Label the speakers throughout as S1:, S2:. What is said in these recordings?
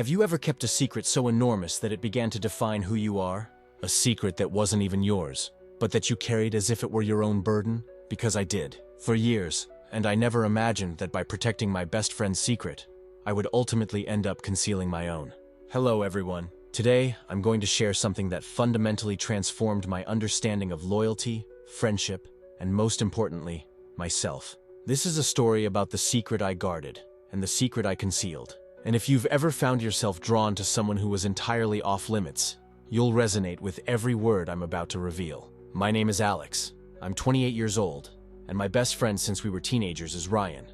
S1: Have you ever kept a secret so enormous that it began to define who you are? A secret that wasn't even yours, but that you carried as if it were your own burden? Because I did, for years, and I never imagined that by protecting my best friend's secret, I would ultimately end up concealing my own. Hello everyone. Today, I'm going to share something that fundamentally transformed my understanding of loyalty, friendship, and most importantly, myself. This is a story about the secret I guarded, and the secret I concealed. And if you've ever found yourself drawn to someone who was entirely off limits, you'll resonate with every word I'm about to reveal. My name is Alex. I'm 28 years old, and my best friend since we were teenagers is Ryan.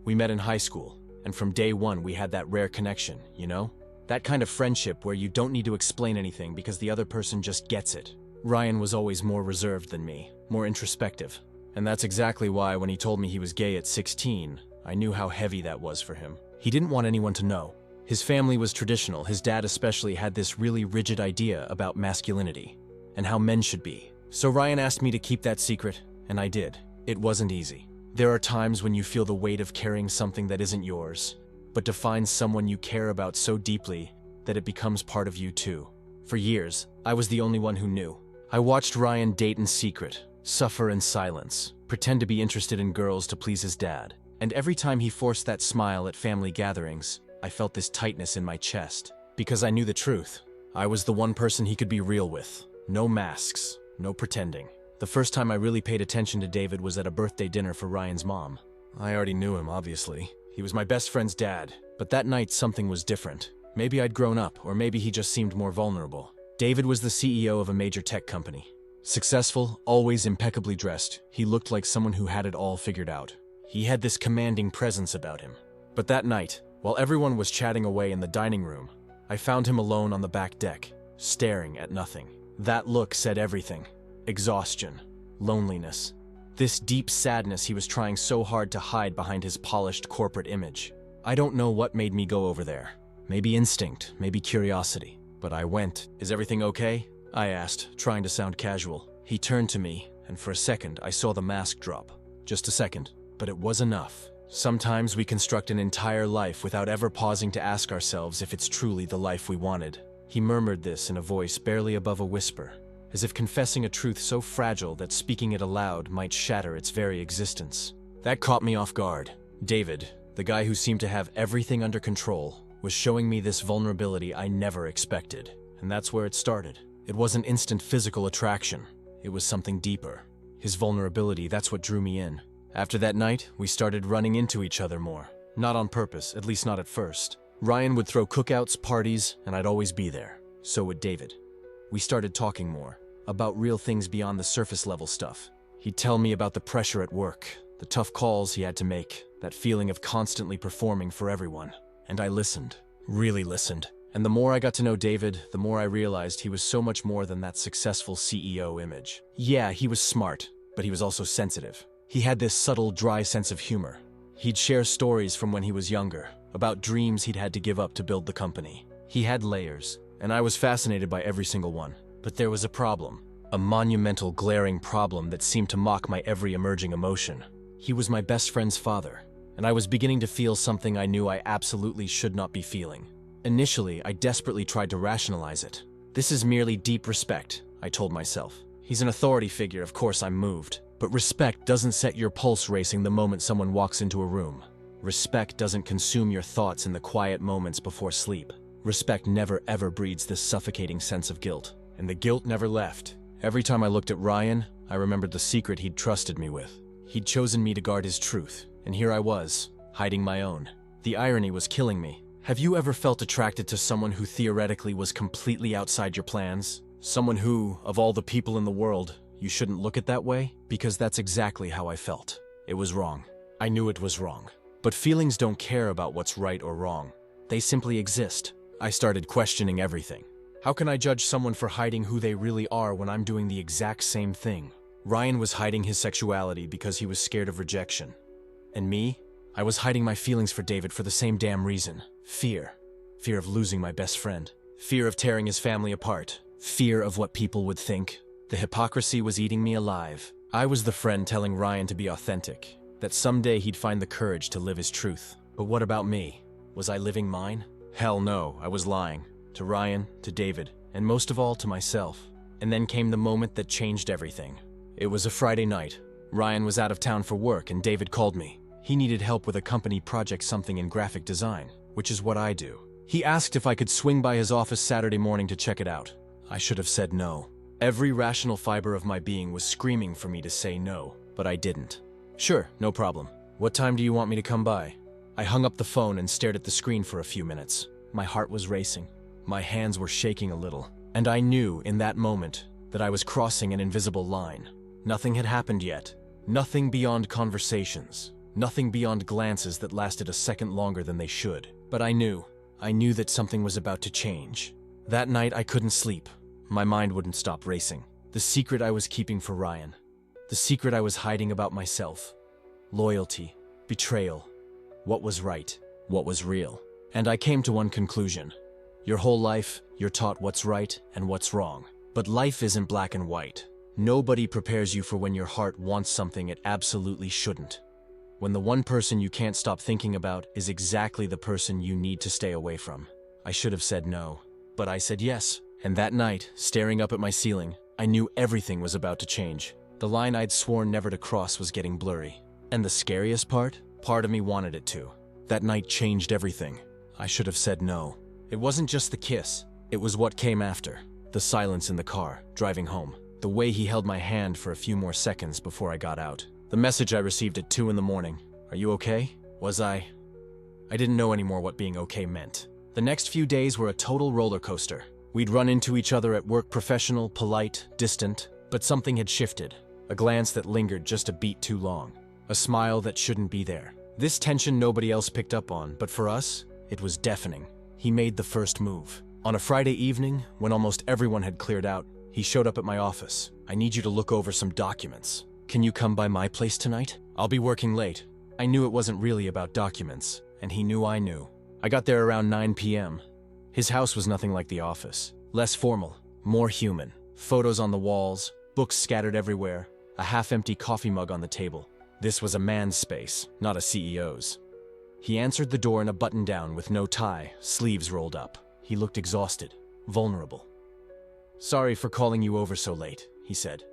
S1: We met in high school, and from day one we had that rare connection, you know? That kind of friendship where you don't need to explain anything because the other person just gets it. Ryan was always more reserved than me, more introspective. And that's exactly why when he told me he was gay at 16, I knew how heavy that was for him. He didn't want anyone to know. His family was traditional. His dad especially had this really rigid idea about masculinity and how men should be. So Ryan asked me to keep that secret, and I did. It wasn't easy. There are times when you feel the weight of carrying something that isn't yours, but to find someone you care about so deeply that it becomes part of you too. For years, I was the only one who knew. I watched Ryan date in secret, suffer in silence, pretend to be interested in girls to please his dad. And every time he forced that smile at family gatherings, I felt this tightness in my chest. Because I knew the truth. I was the one person he could be real with. No masks, no pretending. The first time I really paid attention to David was at a birthday dinner for Ryan's mom. I already knew him, obviously. He was my best friend's dad, but that night something was different. Maybe I'd grown up, or maybe he just seemed more vulnerable. David was the CEO of a major tech company. Successful, always impeccably dressed, he looked like someone who had it all figured out. He had this commanding presence about him. But that night, while everyone was chatting away in the dining room, I found him alone on the back deck, staring at nothing. That look said everything. Exhaustion, loneliness. This deep sadness he was trying so hard to hide behind his polished corporate image. I don't know what made me go over there. Maybe instinct, maybe curiosity. But I went. "Is everything okay?" I asked, trying to sound casual. He turned to me, and for a second I saw the mask drop. Just a second, but it was enough. Sometimes we construct an entire life without ever pausing to ask ourselves if it's truly the life we wanted. He murmured this in a voice barely above a whisper, as if confessing a truth so fragile that speaking it aloud might shatter its very existence. That caught me off guard. David, the guy who seemed to have everything under control, was showing me this vulnerability I never expected. And that's where it started. It wasn't instant physical attraction. It was something deeper. His vulnerability, that's what drew me in. After that night, we started running into each other more. Not on purpose, at least not at first. Ryan would throw cookouts, parties, and I'd always be there. So would David. We started talking more, about real things beyond the surface level stuff. He'd tell me about the pressure at work, the tough calls he had to make, that feeling of constantly performing for everyone. And I listened, really listened. And the more I got to know David, the more I realized he was so much more than that successful CEO image. Yeah, he was smart, but he was also sensitive. He had this subtle, dry sense of humor. He'd share stories from when he was younger, about dreams he'd had to give up to build the company. He had layers, and I was fascinated by every single one. But there was a problem. A monumental, glaring problem that seemed to mock my every emerging emotion. He was my best friend's father, and I was beginning to feel something I knew I absolutely should not be feeling. Initially, I desperately tried to rationalize it. This is merely deep respect, I told myself. He's an authority figure, of course I'm moved. But respect doesn't set your pulse racing the moment someone walks into a room. Respect doesn't consume your thoughts in the quiet moments before sleep. Respect never ever breeds this suffocating sense of guilt. And the guilt never left. Every time I looked at Ryan, I remembered the secret he'd trusted me with. He'd chosen me to guard his truth, and here I was, hiding my own. The irony was killing me. Have you ever felt attracted to someone who theoretically was completely outside your plans? Someone who, of all the people in the world, you shouldn't look at that way? Because that's exactly how I felt. It was wrong. I knew it was wrong. But feelings don't care about what's right or wrong. They simply exist. I started questioning everything. How can I judge someone for hiding who they really are when I'm doing the exact same thing? Ryan was hiding his sexuality because he was scared of rejection. And me? I was hiding my feelings for David for the same damn reason. Fear. Fear of losing my best friend. Fear of tearing his family apart. Fear of what people would think. The hypocrisy was eating me alive. I was the friend telling Ryan to be authentic, that someday he'd find the courage to live his truth. But what about me? Was I living mine? Hell no, I was lying. To Ryan, to David, and most of all to myself. And then came the moment that changed everything. It was a Friday night. Ryan was out of town for work and David called me. He needed help with a company project, something in graphic design, which is what I do. He asked if I could swing by his office Saturday morning to check it out. I should have said no. Every rational fiber of my being was screaming for me to say no, but I didn't. Sure, no problem. What time do you want me to come by? I hung up the phone and stared at the screen for a few minutes. My heart was racing. My hands were shaking a little. And I knew in that moment that I was crossing an invisible line. Nothing had happened yet. Nothing beyond conversations. Nothing beyond glances that lasted a second longer than they should. But I knew that something was about to change. That night I couldn't sleep. My mind wouldn't stop racing. The secret I was keeping for Ryan. The secret I was hiding about myself. Loyalty. Betrayal. What was right? What was real? And I came to one conclusion. Your whole life, you're taught what's right and what's wrong. But life isn't black and white. Nobody prepares you for when your heart wants something it absolutely shouldn't. When the one person you can't stop thinking about is exactly the person you need to stay away from. I should have said no, but I said yes. And that night, staring up at my ceiling, I knew everything was about to change. The line I'd sworn never to cross was getting blurry. And the scariest part of me wanted it to. That night changed everything. I should have said no. It wasn't just the kiss, it was what came after. The silence in the car, driving home. The way he held my hand for a few more seconds before I got out. The message I received at 2 in the morning. Are you okay? Was I didn't know anymore what being okay meant. The next few days were a total roller coaster. We'd run into each other at work, professional, polite, distant, but something had shifted. A glance that lingered just a beat too long. A smile that shouldn't be there. This tension nobody else picked up on, but for us, it was deafening. He made the first move. On a Friday evening, when almost everyone had cleared out, he showed up at my office. I need you to look over some documents. Can you come by my place tonight? I'll be working late. I knew it wasn't really about documents, and he knew I knew. I got there around 9 p.m. His house was nothing like the office. Less formal, more human. Photos on the walls, books scattered everywhere, a half-empty coffee mug on the table. This was a man's space, not a CEO's. He answered the door in a button-down with no tie, sleeves rolled up. He looked exhausted, vulnerable. Sorry for calling you over so late, he said.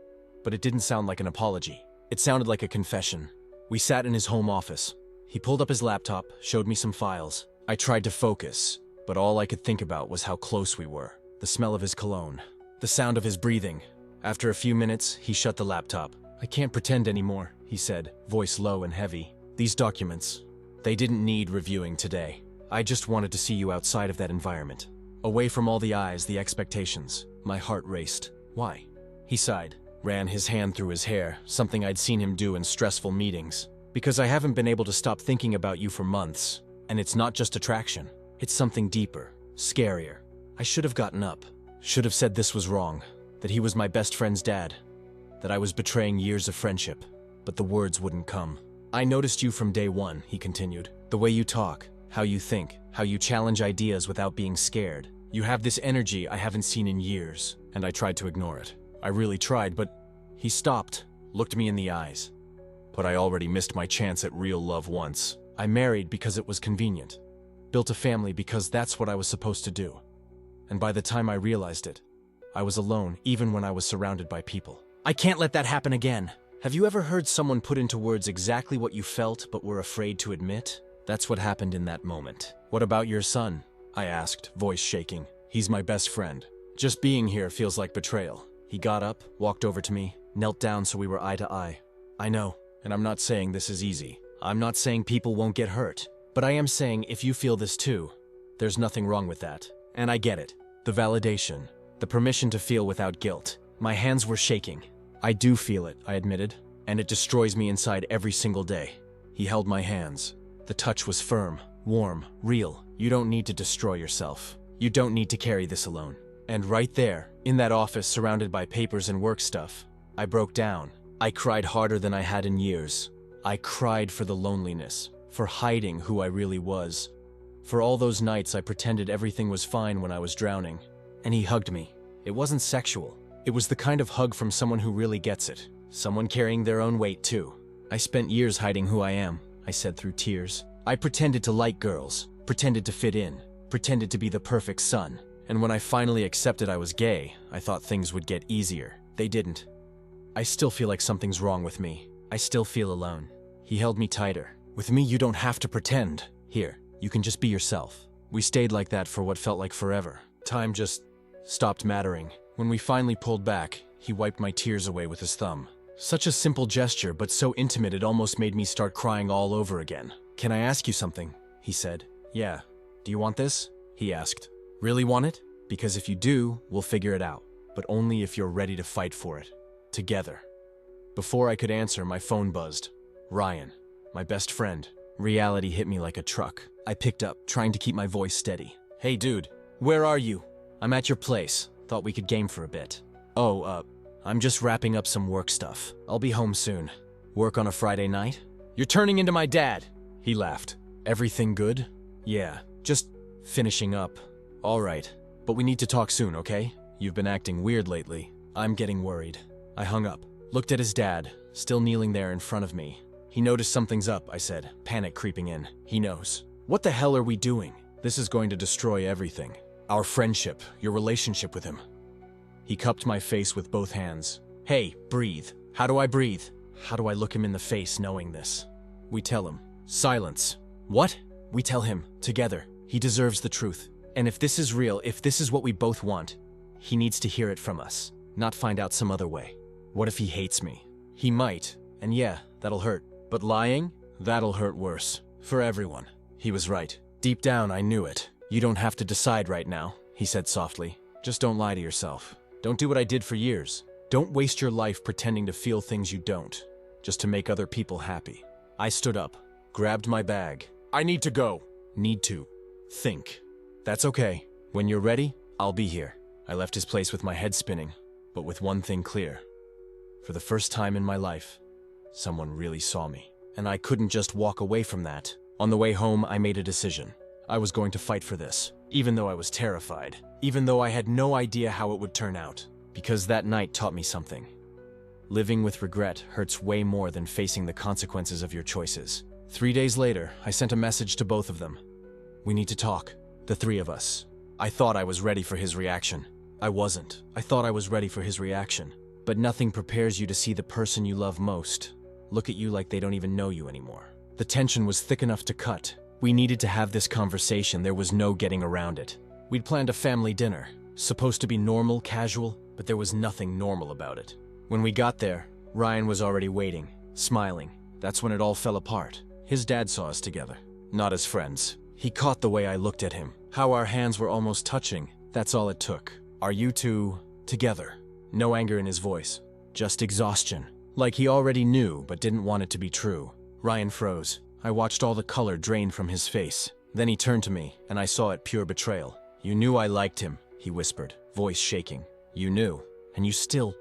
S1: But it didn't sound like an apology. It sounded like a confession. We sat in his home office. He pulled up his laptop, showed me some files. I tried to focus, but all I could think about was how close we were. The smell of his cologne, the sound of his breathing. After a few minutes, he shut the laptop. I can't pretend anymore, he said, voice low and heavy. These documents, they didn't need reviewing today. I just wanted to see you outside of that environment. Away from all the eyes, the expectations. My heart raced. Why? He sighed, ran his hand through his hair, something I'd seen him do in stressful meetings. Because I haven't been able to stop thinking about you for months. And it's not just attraction. It's something deeper, scarier. I should have gotten up. Should have said this was wrong. That he was my best friend's dad. That I was betraying years of friendship. But the words wouldn't come. I noticed you from day one, he continued. The way you talk, how you think, how you challenge ideas without being scared. You have this energy I haven't seen in years, and I tried to ignore it. I really tried, but he stopped, looked me in the eyes. But I already missed my chance at real love once. I married because it was convenient. Built a family because that's what I was supposed to do. And by the time I realized it, I was alone even when I was surrounded by people. I can't let that happen again. Have you ever heard someone put into words exactly what you felt but were afraid to admit? That's what happened in that moment. What about your son? I asked, voice shaking. He's my best friend. Just being here feels like betrayal. He got up, walked over to me, knelt down so we were eye to eye. I know, and I'm not saying this is easy. I'm not saying people won't get hurt. But I am saying if you feel this too, there's nothing wrong with that. And I get it. The validation, the permission to feel without guilt. My hands were shaking. I do feel it, I admitted, and it destroys me inside every single day. He held my hands. The touch was firm, warm, real. You don't need to destroy yourself. You don't need to carry this alone. And right there, in that office surrounded by papers and work stuff, I broke down. I cried harder than I had in years. I cried for the loneliness, for hiding who I really was. For all those nights I pretended everything was fine when I was drowning. And he hugged me. It wasn't sexual. It was the kind of hug from someone who really gets it. Someone carrying their own weight too. I spent years hiding who I am, I said through tears. I pretended to like girls, pretended to fit in. pretended to be the perfect son. And when I finally accepted I was gay, I thought things would get easier. They didn't. I still feel like something's wrong with me. I still feel alone. He held me tighter. With me, you don't have to pretend. Here, you can just be yourself. We stayed like that for what felt like forever. Time just stopped mattering. When we finally pulled back, he wiped my tears away with his thumb. Such a simple gesture, but so intimate it almost made me start crying all over again. "Can I ask you something?" he said. "Yeah. Do you want this?" he asked. "Really want it? Because if you do, we'll figure it out. But only if you're ready to fight for it. Together." Before I could answer, my phone buzzed. Ryan, my best friend. Reality hit me like a truck. I picked up, trying to keep my voice steady. "Hey dude, where are you?" "I'm at your place. Thought we could game for a bit." "Oh, I'm just wrapping up some work stuff. I'll be home soon." "Work on a Friday night?" "You're turning into my dad." He laughed. "Everything good?" "Yeah, just finishing up." "All right, but we need to talk soon, okay? You've been acting weird lately." "I'm getting worried." I hung up, looked at his dad, still kneeling there in front of me. "He noticed something's up," I said, panic creeping in. "He knows." "What the hell are we doing? This is going to destroy everything. Our friendship, your relationship with him." He cupped my face with both hands. "Hey, breathe." "How do I breathe?" How do I look him in the face knowing this? We tell him. Silence. "What?" We tell him, together. He deserves the truth. And if this is real, if this is what we both want, he needs to hear it from us, not find out some other way. What if he hates me? He might, and yeah, that'll hurt. But lying? That'll hurt worse. For everyone. He was right. Deep down, I knew it. "You don't have to decide right now," he said softly. "Just don't lie to yourself. Don't do what I did for years. Don't waste your life pretending to feel things you don't, just to make other people happy." I stood up, grabbed my bag. "I need to go." Need to. Think. "That's okay. When you're ready, I'll be here." I left his place with my head spinning, but with one thing clear. For the first time in my life, someone really saw me. And I couldn't just walk away from that. On the way home, I made a decision. I was going to fight for this, even though I was terrified, even though I had no idea how it would turn out, because that night taught me something. Living with regret hurts way more than facing the consequences of your choices. 3 days later, I sent a message to both of them. "We need to talk, the three of us." I thought I was ready for his reaction. I wasn't. I thought I was ready for his reaction. But nothing prepares you to see the person you love most look at you like they don't even know you anymore. The tension was thick enough to cut. We needed to have this conversation. There was no getting around it. We'd planned a family dinner, supposed to be normal, casual, but there was nothing normal about it. When we got there, Ryan was already waiting, smiling. That's when it all fell apart. His dad saw us together, not as friends. He caught the way I looked at him, how our hands were almost touching. That's all it took. "Are you two together?" No anger in his voice, just exhaustion. Like he already knew, but didn't want it to be true. Ryan froze. I watched all the color drain from his face. Then he turned to me, and I saw it pure betrayal. "You knew I liked him," he whispered, voice shaking. "You knew, and you still—"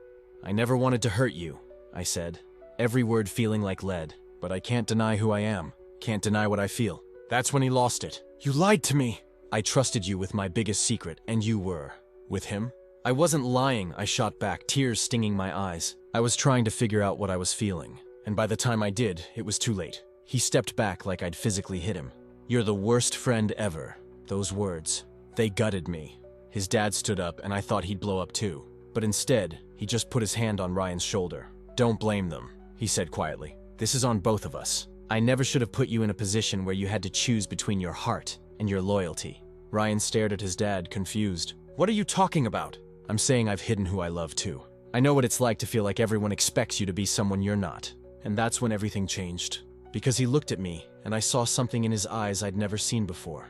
S1: "I never wanted to hurt you," I said, every word feeling like lead. "But I can't deny who I am, can't deny what I feel." That's when he lost it. "You lied to me!" "I trusted you with my biggest secret, and you were. With him?" I wasn't lying, I shot back, tears stinging my eyes. I was trying to figure out what I was feeling, and by the time I did, it was too late. He stepped back like I'd physically hit him. "You're the worst friend ever." Those words, they gutted me. His dad stood up, and I thought he'd blow up too. But instead, he just put his hand on Ryan's shoulder. "Don't blame them," he said quietly. "This is on both of us. I never should have put you in a position where you had to choose between your heart and your loyalty." Ryan stared at his dad, confused. "What are you talking about?" "I'm saying I've hidden who I love too. I know what it's like to feel like everyone expects you to be someone you're not." And that's when everything changed. Because he looked at me, and I saw something in his eyes I'd never seen before.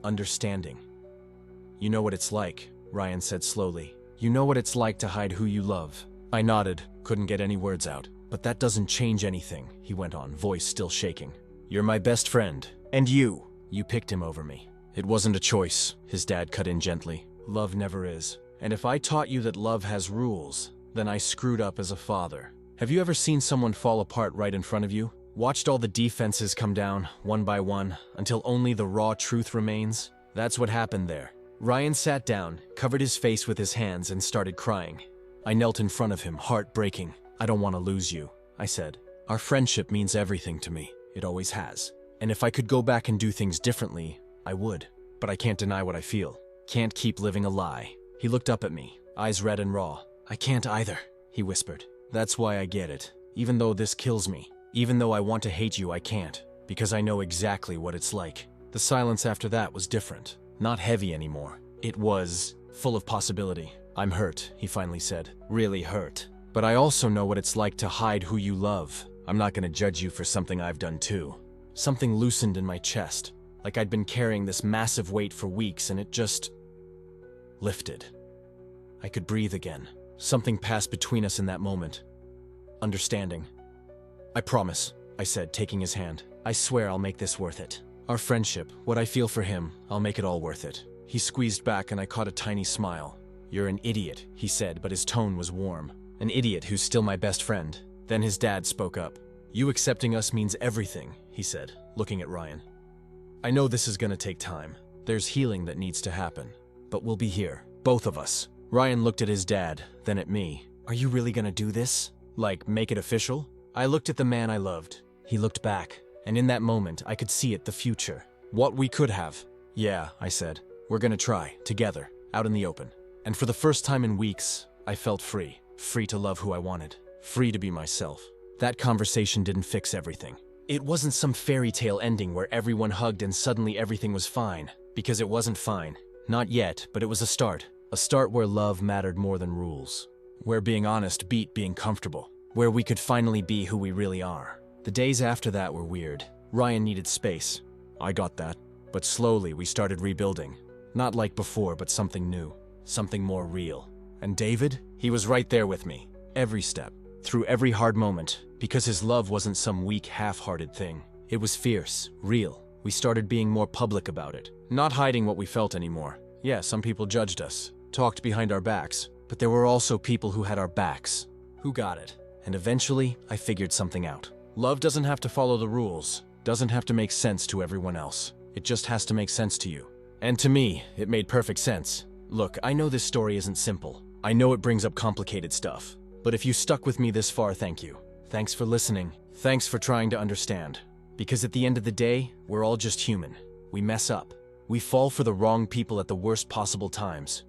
S1: Understanding. "You know what it's like," Ryan said slowly. "You know what it's like to hide who you love." I nodded, couldn't get any words out. "But that doesn't change anything," he went on, voice still shaking. "You're my best friend. And you picked him over me." "It wasn't a choice," his dad cut in gently. "Love never is. And if I taught you that love has rules, then I screwed up as a father." Have you ever seen someone fall apart right in front of you? Watched all the defenses come down, one by one, until only the raw truth remains? That's what happened there. Ryan sat down, covered his face with his hands, and started crying. I knelt in front of him, heart breaking. "I don't want to lose you," I said. "Our friendship means everything to me. It always has. And if I could go back and do things differently, I would." but I can't deny what I feel. Can't keep living a lie. He looked up at me, eyes red and raw. I can't either, he whispered. That's why I get it. Even though this kills me, even though I want to hate you, I can't, because I know exactly what it's like. The silence after that was different, not heavy anymore. It was full of possibility. I'm hurt, he finally said, really hurt. But I also know what it's like to hide who you love. I'm not gonna judge you for something I've done too. Something loosened in my chest, like I'd been carrying this massive weight for weeks and it just lifted. I could breathe again. Something passed between us in that moment. Understanding. I promise, I said, taking his hand. I swear I'll make this worth it. Our friendship, what I feel for him, I'll make it all worth it. He squeezed back and I caught a tiny smile. You're an idiot, he said, but his tone was warm. An idiot who's still my best friend. Then his dad spoke up. You accepting us means everything, he said, looking at Ryan. I know this is gonna take time. There's healing that needs to happen. But we'll be here, both of us. Ryan looked at his dad, then at me. Are you really gonna do this? Like, make it official? I looked at the man I loved. He looked back, and in that moment, I could see it, the future. What we could have. Yeah, I said. We're gonna try, together, out in the open. And for the first time in weeks, I felt free. Free to love who I wanted. Free to be myself. That conversation didn't fix everything. It wasn't some fairy tale ending where everyone hugged and suddenly everything was fine. Because it wasn't fine. Not yet, but it was a start. A start where love mattered more than rules. Where being honest beat being comfortable. Where we could finally be who we really are. The days after that were weird. Ryan needed space. I got that. But slowly we started rebuilding. Not like before, but something new. Something more real. And David? He was right there with me. Every step. Through every hard moment. Because his love wasn't some weak, half-hearted thing. It was fierce. Real. We started being more public about it. Not hiding what we felt anymore. Yeah, some people judged us. Talked behind our backs. But there were also people who had our backs. Who got it. And eventually, I figured something out. Love doesn't have to follow the rules. Doesn't have to make sense to everyone else. It just has to make sense to you. And to me, it made perfect sense. Look, I know this story isn't simple. I know it brings up complicated stuff. But if you stuck with me this far, thank you. Thanks for listening. Thanks for trying to understand. Because at the end of the day, we're all just human. We mess up. We fall for the wrong people at the worst possible times.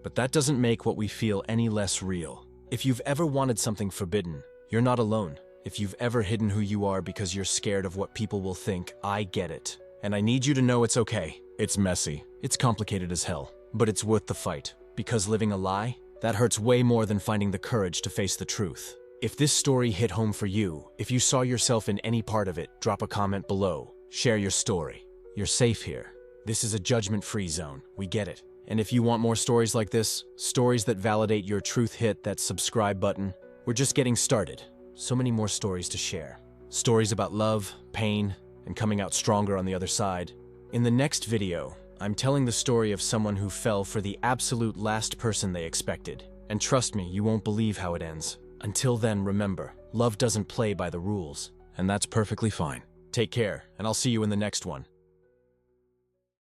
S1: But that doesn't make what we feel any less real. If you've ever wanted something forbidden, you're not alone. If you've ever hidden who you are because you're scared of what people will think, I get it. And I need you to know it's okay. It's messy. It's complicated as hell. But it's worth the fight. Because living a lie, that hurts way more than finding the courage to face the truth. If this story hit home for you, if you saw yourself in any part of it, drop a comment below. Share your story. You're safe here. This is a judgment-free zone. We get it. And if you want more stories like this, stories that validate your truth, hit that subscribe button. We're just getting started. So many more stories to share. Stories about love, pain, and coming out stronger on the other side. In the next video, I'm telling the story of someone who fell for the absolute last person they expected. And trust me, you won't believe how it ends. Until then, remember, love doesn't play by the rules. And that's perfectly fine. Take care, and I'll see you in the next one.